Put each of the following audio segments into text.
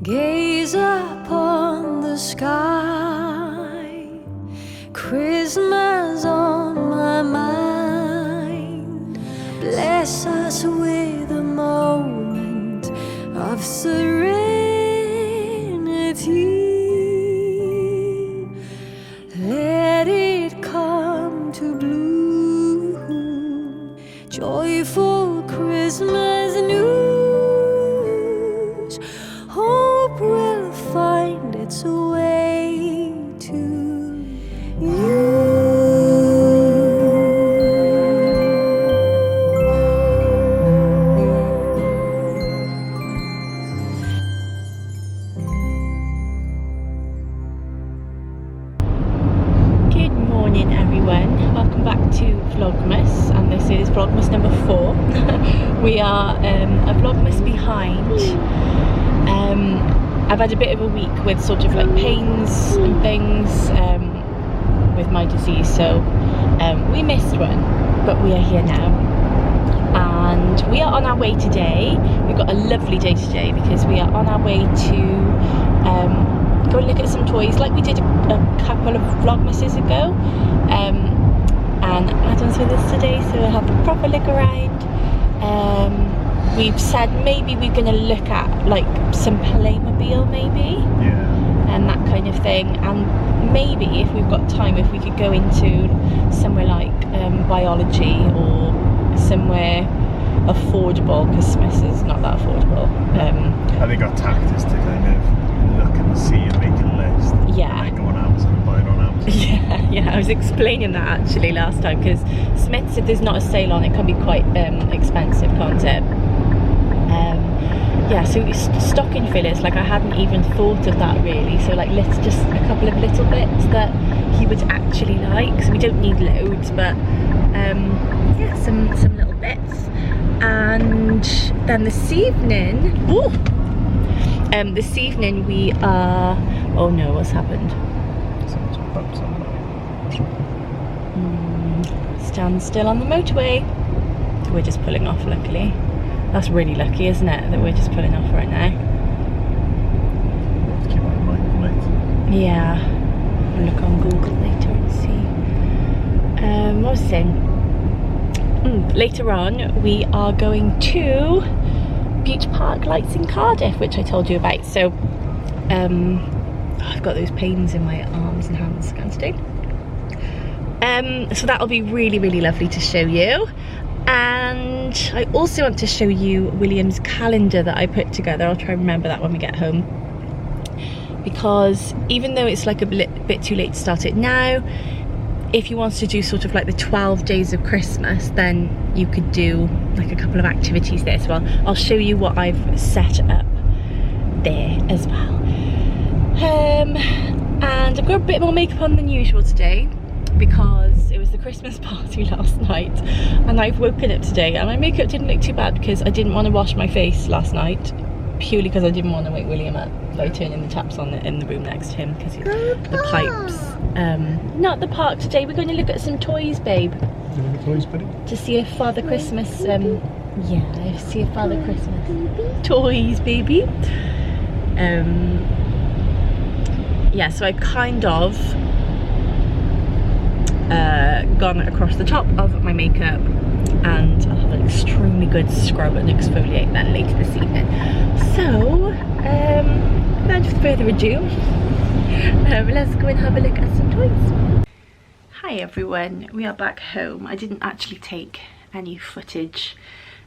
Gaze upon the sky, Christmas on my mind. Bless us with a moment of serenity. Let it come to bloom, joyful Christmas news. Hope will find its way to you. Good morning everyone, welcome back to Vlogmas, and this is Vlogmas number 4. We are a Vlogmas behind. I've had a bit of a week with sort of like pains and things with my disease, so we missed one, but we are here now and we are on our way today. We've got a lovely day today because we are on our way to go and look at some toys like we did a couple of Vlogmases ago, and Adam's with us today, so we'll have a proper look around. We've said maybe we're going to look at like some Playmobil maybe, and that kind of thing, and maybe if we've got time, if we could go into somewhere like biology or somewhere affordable, because Smiths is not that affordable. I think our tact is to kind of look and see and make a list. Yeah. And then go on Amazon and buy it on Amazon. Yeah, I was explaining that actually last time, because Smiths, if there's not a sale on, it can be quite expensive, can't it? Yeah, so stocking fillers, like I hadn't even thought of that really, so like let's just a couple of little bits that he would actually like, so we don't need loads, but yeah, some little bits. And then this evening, this evening we are, oh no, what's happened? Someone's bumped somebody. Stand still on the motorway. We're just pulling off, luckily. That's really lucky, isn't it, that we're just pulling off right now? We'll have to keep on mind later. Yeah, I'll look on Google later and see. What was I saying? Later on, we are going to Bute Park Lights in Cardiff, which I told you about. So, I've got those pains in my arms and hands, can't stay. So that'll be really, really lovely to show you. And I also want to show you William's calendar that I put together. I'll try and remember that when we get home, because even though it's like a bit too late to start it now, if you want to do sort of like the 12 days of Christmas, then you could do like a couple of activities there as well. I'll show you what I've set up there as well. And I've got a bit more makeup on than usual today, because it was the Christmas party last night and I've woken up today and my makeup didn't look too bad because I didn't want to wash my face last night, purely because I didn't want to wake William up by turning the taps on in the room next to him, because the pipes. Not the park today, we're going to look at some toys, babe. Toys, buddy? To see if Father Christmas, yeah, see if Father Christmas toys, baby. Yeah, so I've kind of gone across the top of my makeup, and I'll have an extremely good scrub and exfoliate then later this evening. So, without further ado, let's go and have a look at some toys. Hi everyone, we are back home. I didn't actually take any footage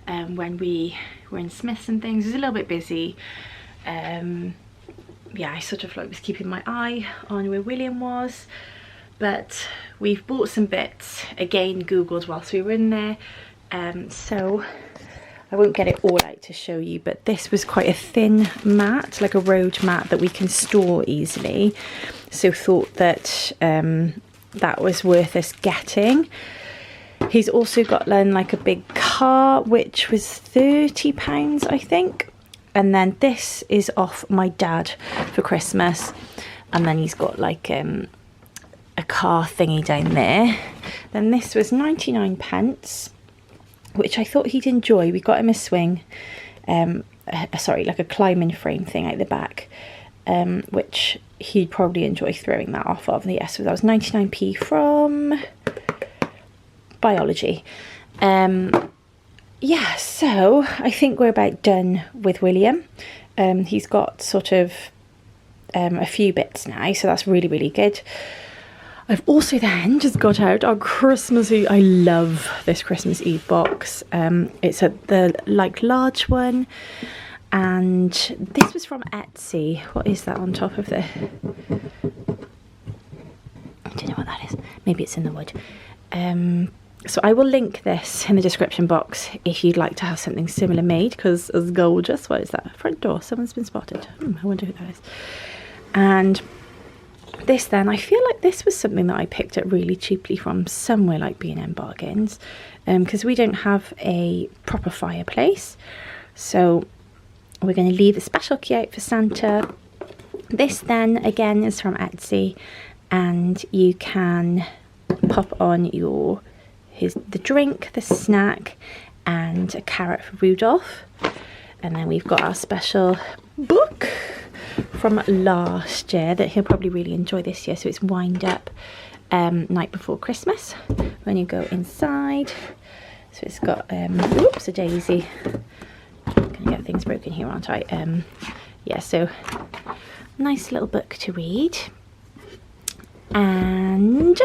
when we were in Smiths and things. It was a little bit busy. Yeah, I sort of like was keeping my eye on where William was. But we've bought some bits, again googled whilst we were in there, so I won't get it all out to show you, but this was quite a thin mat, like a road mat that we can store easily, so thought that that was worth us getting. He's also got then like a big car, which was £30 I think, and then this is off my dad for Christmas, and then he's got like a car thingy down there. Then this was 99 pence, which I thought he'd enjoy. We got him a swing sorry, like a climbing frame thing at the back, which he'd probably enjoy throwing that off of. Yes, so that was 99p from biology. Yeah, so I think we're about done with William. He's got sort of a few bits now, so that's really, really good. I've also then just got out our Christmas Eve. I love this Christmas Eve box. It's the like large one, and this was from Etsy. What is that on top of the? I don't know what that is. Maybe it's in the wood. So I will link this in the description box if you'd like to have something similar made, because it's gorgeous. What is that? Front door. Someone's been spotted. I wonder who that is. And this then, I feel like this was something that I picked up really cheaply from somewhere like B&M Bargains, because we don't have a proper fireplace. So we're going to leave a special key out for Santa. This then, again, is from Etsy, and you can pop on your the drink, the snack, and a carrot for Rudolph. And then we've got our special book from last year that he'll probably really enjoy this year. So it's Wind Up, Night Before Christmas, when you go inside. So it's got, oops, a daisy. I'm gonna get things broken here, aren't I? Yeah, so nice little book to read. And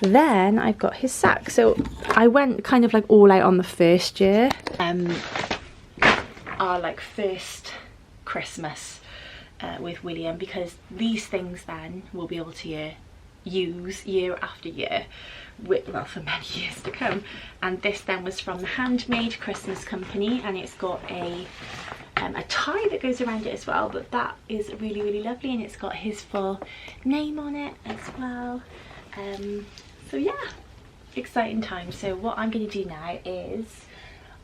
then I've got his sack. So I went kind of like all out on the first year, our like first Christmas with William, because these things then we'll be able to use year after year, well, for many years to come. And this then was from the Handmade Christmas Company, and it's got a tie that goes around it as well, but that is really, really lovely, and it's got his full name on it as well. So yeah, exciting time. So what I'm going to do now is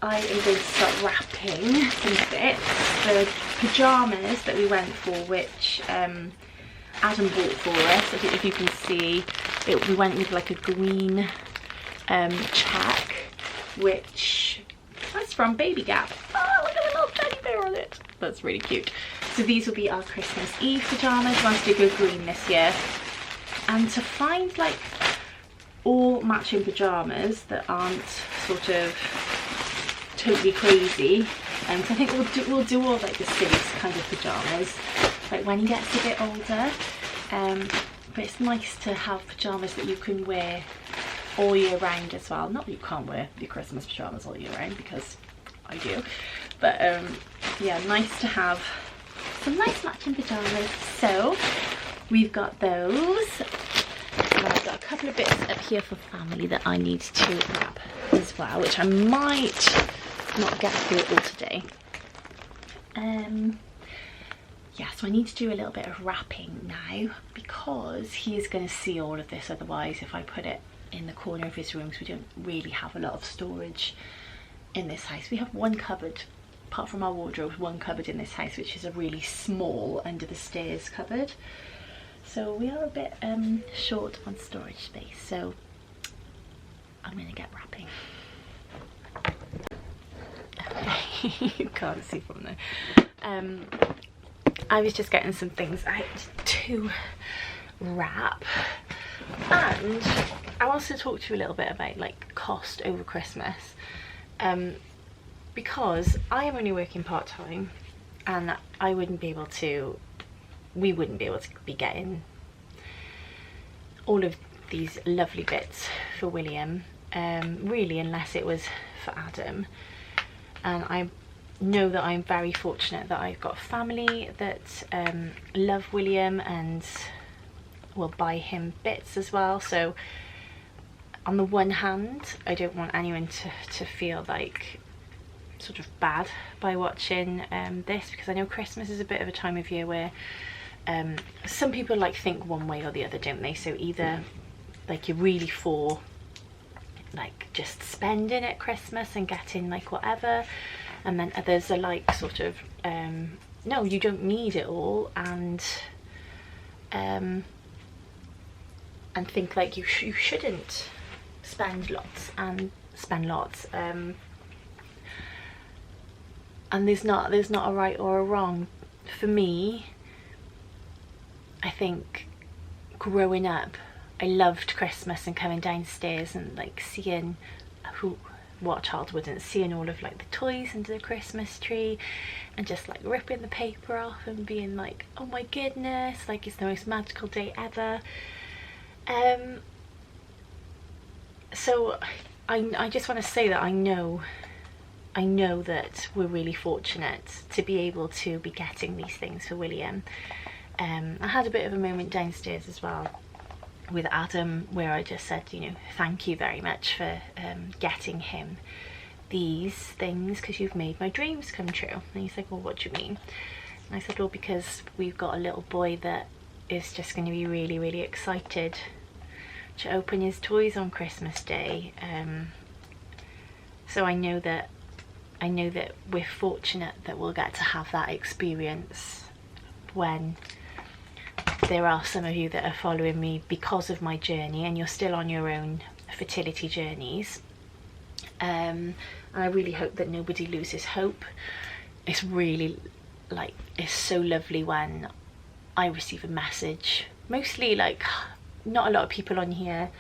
I am going to start wrapping some bits. The pyjamas that we went for, which Adam bought for us, I don't know if you can see it, we went with like a green check, which that's from Baby Gap. Oh, look at the little teddy bear on it. That's really cute. So these will be our Christmas Eve pyjamas. We wanted to go green this year, and to find like all matching pyjamas that aren't sort of totally crazy, and so I think we'll do all like the silly kind of pyjamas like when he gets a bit older, but it's nice to have pyjamas that you can wear all year round as well. Not that you can't wear your Christmas pyjamas all year round, because I do, but yeah, nice to have some nice matching pyjamas. So we've got those, and I've got a couple of bits up here for family that I need to wrap as well, which I might not get through it all today. Yeah, so I need to do a little bit of wrapping now, because he is going to see all of this. Otherwise, if I put it in the corner of his room, so we don't really have a lot of storage in this house. We have one cupboard, apart from our wardrobe, one cupboard in this house, which is a really small under the stairs cupboard. So we are a bit short on storage space, so I'm going to get wrapping. Okay, you can't see from there. I was just getting some things out to wrap, and I wanted to talk to you a little bit about like cost over Christmas, because I am only working part-time, and we wouldn't be able to be getting all of these lovely bits for William, really, unless it was for Adam. And I know that I'm very fortunate that I've got family that love William and will buy him bits as well. So on the one hand, I don't want anyone to feel like sort of bad by watching this, because I know Christmas is a bit of a time of year where some people like think one way or the other, don't they? So either like you're really for like just spending at Christmas and getting like whatever, and then others are like sort of no, you don't need it all, and think like you shouldn't spend lots and spend lots. and there's not a right or a wrong. For me, I think growing up, I loved Christmas and coming downstairs and like seeing what child wouldn't, seeing all of like the toys under the Christmas tree and just like ripping the paper off and being like, oh my goodness, like it's the most magical day ever. So I just want to say that I know that we're really fortunate to be able to be getting these things for William. I had a bit of a moment downstairs as well with Adam where I just said, you know, thank you very much for getting him these things because you've made my dreams come true. And he's like, well, what do you mean? And I said, well, because we've got a little boy that is just going to be really, really excited to open his toys on Christmas Day. So I know that we're fortunate that we'll get to have that experience when there are some of you that are following me because of my journey and you're still on your own fertility journeys. And I really hope that nobody loses hope. It's really like, it's so lovely when I receive a message. Mostly like, not a lot of people on here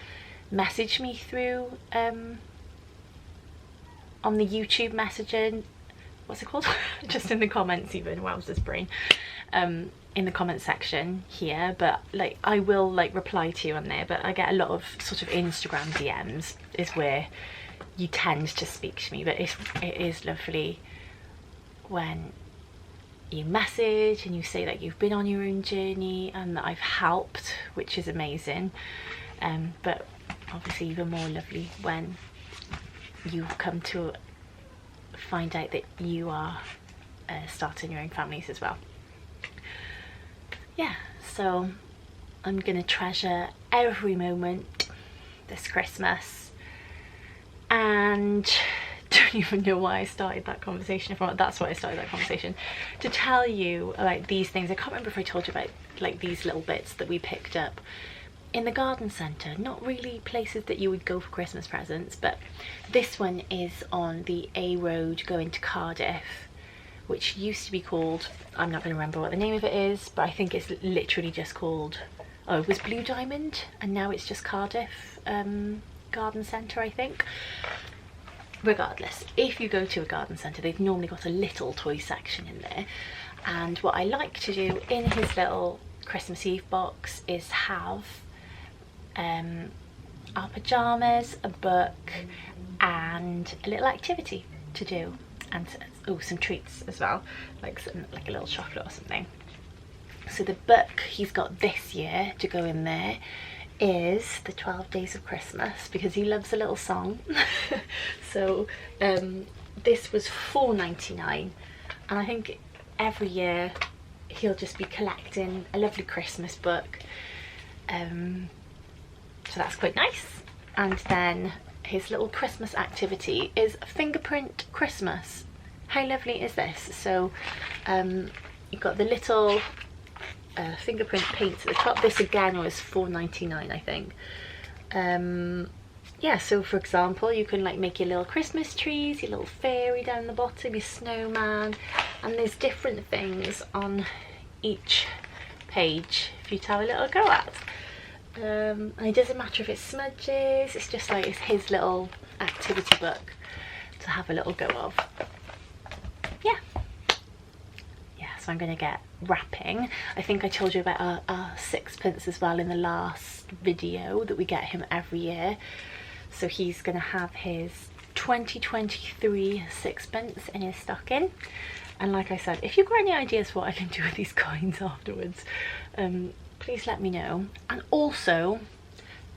message me through on the YouTube messaging, what's it called? Just in the comments even, wowzers brain. In the comment section here, but like I will like reply to you on there, but I get a lot of sort of Instagram DMs is where you tend to speak to me. But it is lovely when you message and you say that you've been on your own journey and that I've helped, which is amazing. But obviously even more lovely when you come to find out that you are starting your own families as well. Yeah, so I'm gonna treasure every moment this Christmas, and don't even know why I started that conversation from. That's why I started that conversation, to tell you about these things. I can't remember if I told you about like these little bits that we picked up in the garden centre. Not really places that you would go for Christmas presents, but this one is on the A road going to Cardiff, which used to be called, I'm not going to remember what the name of it is, but I think it's literally just called, oh, it was Blue Diamond, and now it's just Cardiff Garden Centre, I think. Regardless, if you go to a garden centre, they've normally got a little toy section in there, and what I like to do in his little Christmas Eve box is have our pyjamas, a book, and a little activity to do, and some treats as well, like a little chocolate or something. So the book he's got this year to go in there is the 12 Days of Christmas, because he loves a little song. So this was £4.99, and I think every year he'll just be collecting a lovely Christmas book, so that's quite nice. And then his little Christmas activity is Fingerprint Christmas. How lovely is this? So you've got the little fingerprint paint at the top. This again was £4.99, I think. Yeah, so for example, you can like make your little Christmas trees, your little fairy down the bottom, your snowman, and there's different things on each page for you to have a little go at. And it doesn't matter if it's smudges, it's just like, it's his little activity book to have a little go of. So I'm going to get wrapping. I think I told you about our sixpence as well in the last video, that we get him every year. So he's going to have his 2023 sixpence in his stocking. And like I said, if you've got any ideas for what I can do with these coins afterwards, please let me know. And also,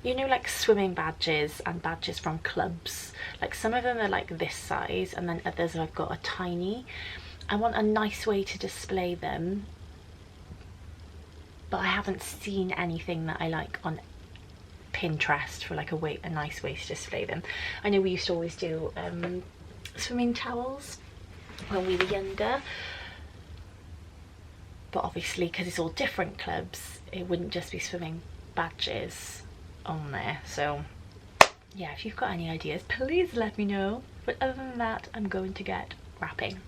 you know, like swimming badges and badges from clubs, like some of them are like this size and then others I've got a tiny. I want a nice way to display them, but I haven't seen anything that I like on Pinterest for like a nice way to display them. I know we used to always do swimming towels when we were younger, but obviously because it's all different clubs, it wouldn't just be swimming badges on there. So yeah, if you've got any ideas, please let me know. But other than that, I'm going to get wrapping.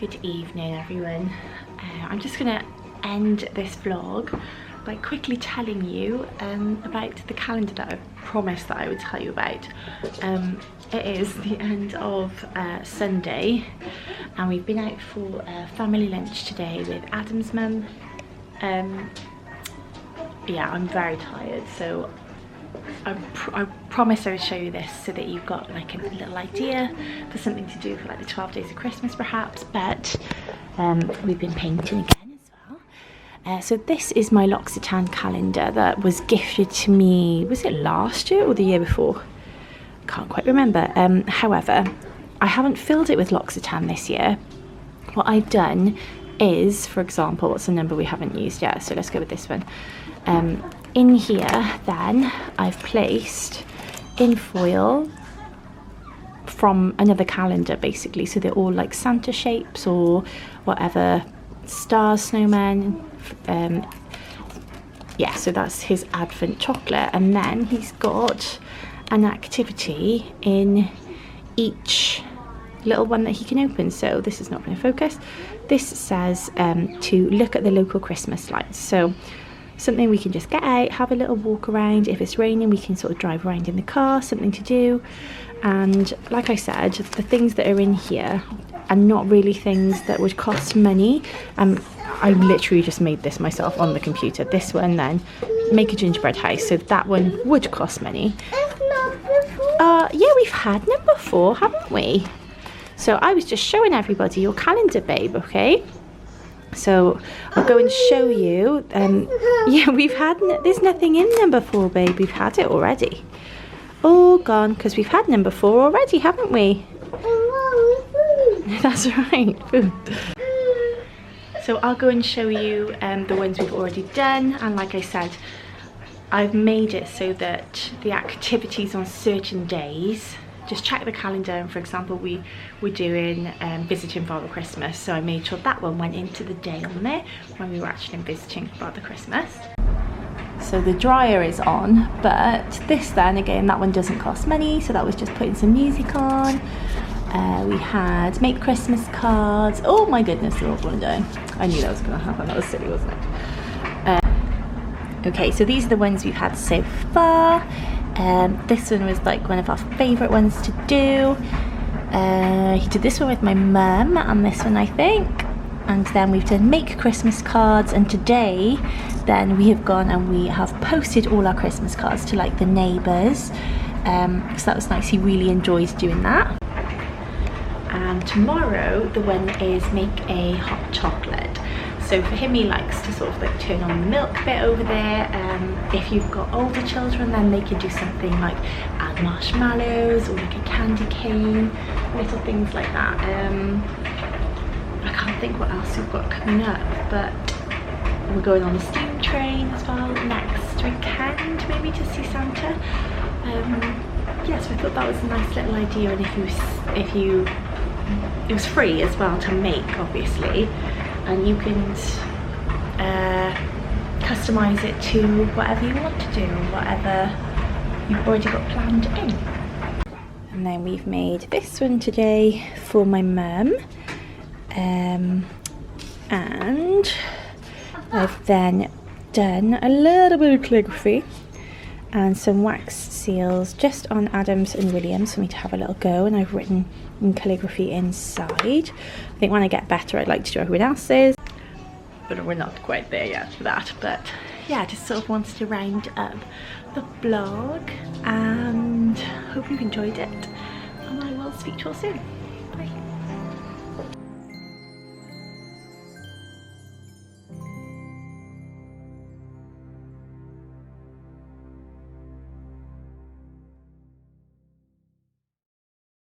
Good evening, everyone. I'm just gonna end this vlog by quickly telling you about the calendar that I promised that I would tell you about. It is the end of Sunday, and we've been out for a family lunch today with Adam's mum. Yeah, I'm very tired, so I promised I would show you this so that you've got like a little idea for something to do for like the 12 days of Christmas perhaps, but we've been painting again as well. So this is my L'Occitane calendar that was gifted to me, was it last year or the year before? Can't quite remember. However, I haven't filled it with L'Occitane this year. What I've done is, for example, what's the number we haven't used yet? So let's go with this one. In here then I've placed in foil from another calendar basically, so they're all like Santa shapes or whatever, stars, snowmen, yeah, so that's his Advent chocolate, and then he's got an activity in each little one that he can open. So this is not going to focus. This says to look at the local Christmas lights. So something we can just get out, have a little walk around. If it's raining, we can sort of drive around in the car, something to do. And like I said, the things that are in here are not really things that would cost money. I literally just made this myself on the computer. This one, then make a gingerbread house, so that one would cost money. Yeah, we've had number 4, haven't we? So I was just showing everybody your calendar, babe, okay? So I'll go and show you. Yeah, we've had, there's nothing in number 4, babe. We've had it already. All gone, because we've had number 4 already, haven't we? That's right, food. So I'll go and show you the ones we've already done. And like I said, I've made it so that the activities on certain days, just check the calendar, and for example we were doing visiting Father Christmas, so I made sure that one went into the day on there when we were actually visiting Father Christmas. So the dryer is on, but this then again, that one doesn't cost money, so that was just putting some music on. We had make Christmas cards. Oh my goodness, they're all going down. I knew that was going to happen. That was silly, wasn't it? Okay, so these are the ones we've had so far. This one was like one of our favourite ones to do. He did this one with my mum, and this one I think. And then we've done make Christmas cards, and today then we have gone and we have posted all our Christmas cards to like the neighbours. So that was nice, he really enjoyed doing that. And tomorrow the one is make a hot chocolate. So for him, he likes to sort of like turn on the milk bit over there. If you've got older children, then they can do something like add marshmallows or like a candy cane, little things like that. I can't think what else we've got coming up, but we're going on the steam train as well next weekend, maybe to see Santa. Yes, I thought that was a nice little idea, and it was free as well to make, obviously. And you can customise it to whatever you want to do, whatever you've already got planned in. And then we've made this one today for my mum. And I've then done a little bit of calligraphy and some wax seals just on Adams and Williams for me to have a little go, and I've written in calligraphy inside. I think when I get better I'd like to do everyone else's, but we're not quite there yet for that. But yeah, just sort of wanted to round up the vlog, and hope you've enjoyed it, and I will speak to you all soon. Bye.